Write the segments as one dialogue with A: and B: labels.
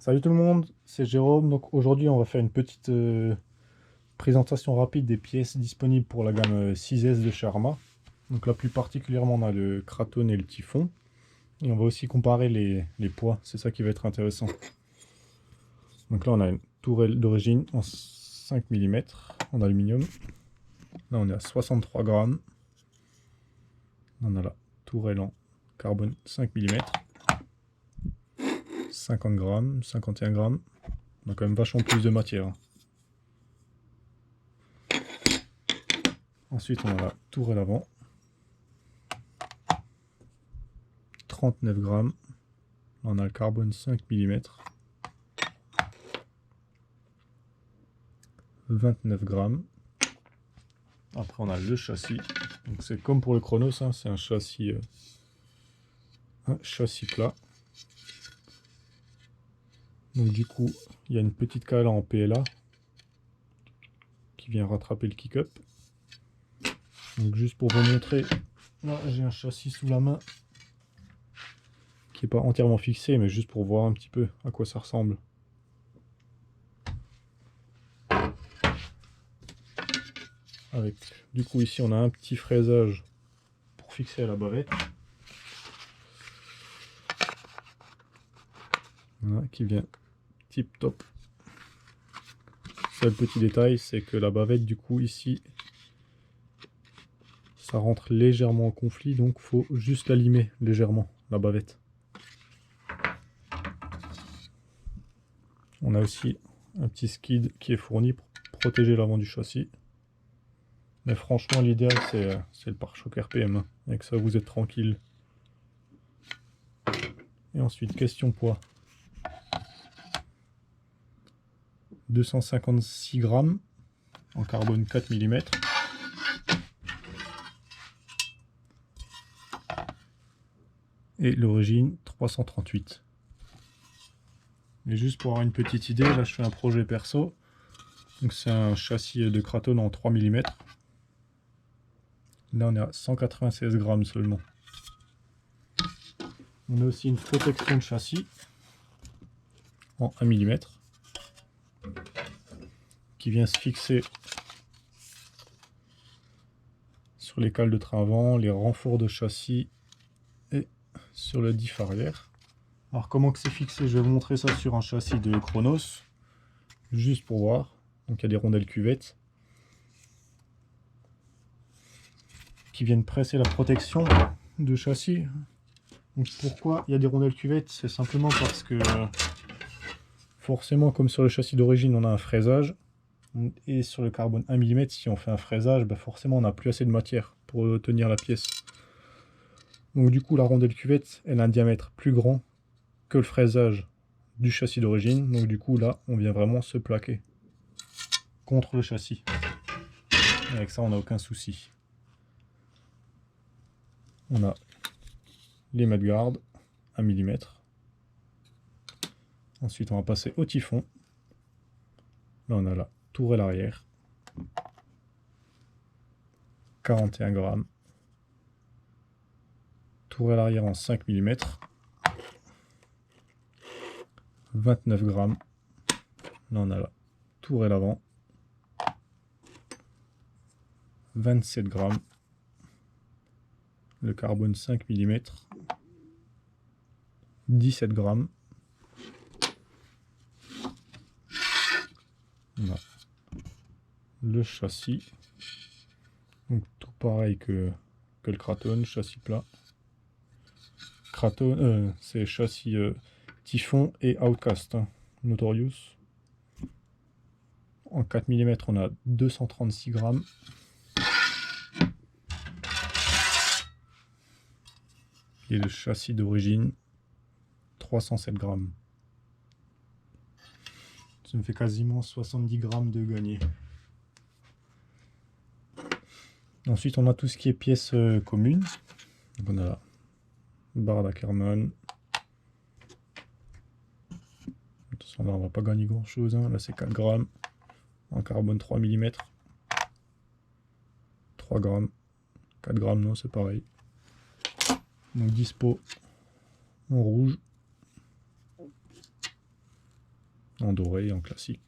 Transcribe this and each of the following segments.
A: Salut tout le monde, c'est Jérôme. Donc aujourd'hui, on va faire une petite présentation rapide des pièces disponibles pour la gamme 6S de chez Arma. Donc là, plus particulièrement, on a le Kraton et le Typhon. Et on va aussi comparer les poids, c'est ça qui va être intéressant. Donc là, on a une tourelle d'origine en 5 mm en aluminium. Là, on est à 63 grammes. On a la tourelle en carbone 5 mm. 50 grammes, 51 grammes. On a quand même vachement plus de matière. Ensuite, on a la tourelle avant. 39 grammes. On a le carbone 5 mm. 29 grammes. Après, on a le châssis. Donc c'est comme pour le Chronos, hein, c'est un châssis plat. Donc du coup, il y a une petite cale en PLA qui vient rattraper le kick-up. Donc juste pour vous montrer, là j'ai un châssis sous la main qui n'est pas entièrement fixé, mais juste pour voir un petit peu à quoi ça ressemble. Avec, du coup ici on a un petit fraisage pour fixer à la bavette. Voilà, qui vient tip top. Seul petit détail, c'est que la bavette du coup ici, ça rentre légèrement en conflit, donc faut juste la limer légèrement, la bavette. On a aussi un petit skid qui est fourni pour protéger l'avant du châssis. Mais franchement, l'idéal, c'est le pare-choc RPM. Avec ça, vous êtes tranquille. Et ensuite, question poids. 256 grammes en carbone 4 mm. Et l'origine 338. Et juste pour avoir une petite idée, là je fais un projet perso. Donc c'est un châssis de Kraton en 3 mm. Là on est à 196 grammes seulement. On a aussi une protection de châssis en 1 mm qui vient se fixer sur les cales de train avant, les renforts de châssis et sur le diff arrière. Alors comment que c'est fixé, je vais vous montrer ça sur un châssis de Chronos, juste pour voir. Donc il y a des rondelles cuvettes qui viennent presser la protection de châssis. Donc pourquoi il y a des rondelles cuvettes? C'est simplement parce que forcément, comme sur le châssis d'origine, on a un fraisage. Et sur le carbone 1 mm, si on fait un fraisage, bah forcément on n'a plus assez de matière pour tenir la pièce. Donc du coup la rondelle cuvette, elle a un diamètre plus grand que le fraisage du châssis d'origine. Donc du coup là, on vient vraiment se plaquer contre le châssis. Et avec ça, on n'a aucun souci. On a les mudguards 1 mm. Ensuite, on va passer au typhon. Là, on a la tourelle arrière. 41 grammes. Tourelle arrière en 5 mm. 29 grammes. Là, on a la tourelle avant. 27 grammes. Le carbone 5 mm. 17 grammes. On a le châssis. Donc tout pareil que le Kraton, châssis plat. Kraton, c'est châssis Typhon et Outcast, hein, Notorious. En 4 mm, on a 236 grammes. Et le châssis d'origine, 307 grammes. Ça me fait quasiment 70 grammes de gagné. Ensuite, on a tout ce qui est pièces communes. Donc on a la barre d'Ackerman. Attention, là, on va pas gagner grand chose. Hein. Là, c'est 4 grammes. En carbone 3 mm. 3 grammes. 4 grammes, non, c'est pareil. Donc, dispo en rouge. en doré et en classique.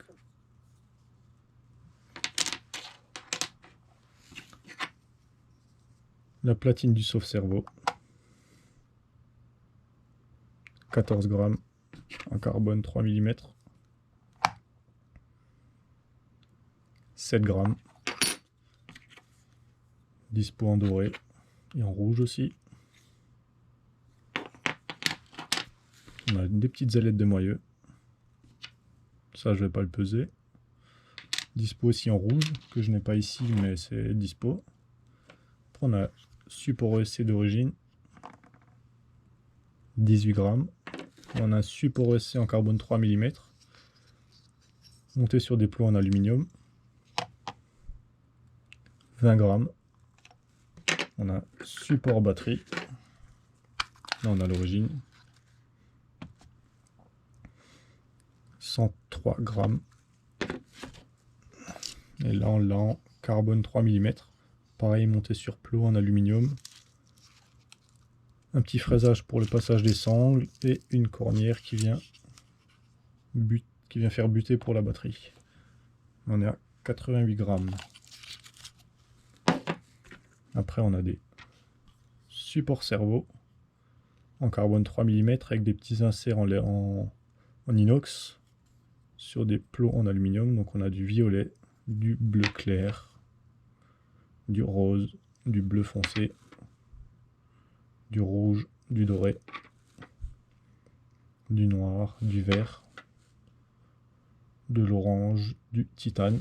A: La platine du sauve-cerveau, 14 grammes en carbone 3 mm, 7 grammes, dispo en doré et en rouge aussi. On a des petites ailettes de moyeu, ça je vais pas le peser. Dispo aussi en rouge, que je n'ai pas ici mais c'est dispo. Après on a support ESC d'origine, 18 grammes. On a un support ESC en carbone 3 mm, monté sur des plots en aluminium, 20 grammes. On a support batterie, là on a l'origine, 103 grammes. Et là on l'a en carbone 3 mm, pareil monté sur plot en aluminium. Un petit fraisage pour le passage des sangles et une cornière qui vient faire buter pour la batterie. On est à 88 grammes. Après on a des supports cerveau en carbone 3 mm avec des petits inserts en inox sur des plots en aluminium. Donc on a du violet, du bleu clair, du rose, du bleu foncé, du rouge, du doré, du noir, du vert, de l'orange, du titane.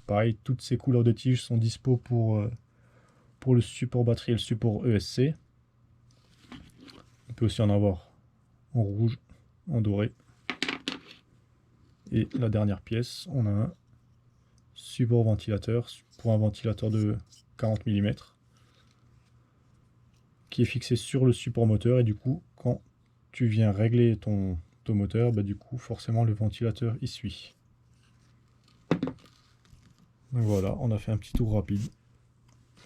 A: Pareil, toutes ces couleurs de tiges sont dispo pour le support batterie et le support ESC. On peut aussi en avoir en rouge, en doré. Et la dernière pièce, on a un support ventilateur pour un ventilateur de 40 mm qui est fixé sur le support moteur, et du coup quand tu viens régler ton moteur, bah, du coup forcément le ventilateur y suit. Donc voilà, on a fait un petit tour rapide.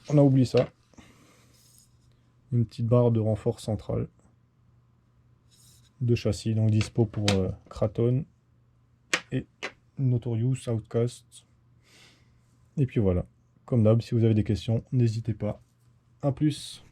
A: On a oublié ça, une petite barre de renfort centrale de châssis, donc dispo pour Kraton et Notorious Outcast. Et puis voilà, comme d'hab, si vous avez des questions, n'hésitez pas. A plus.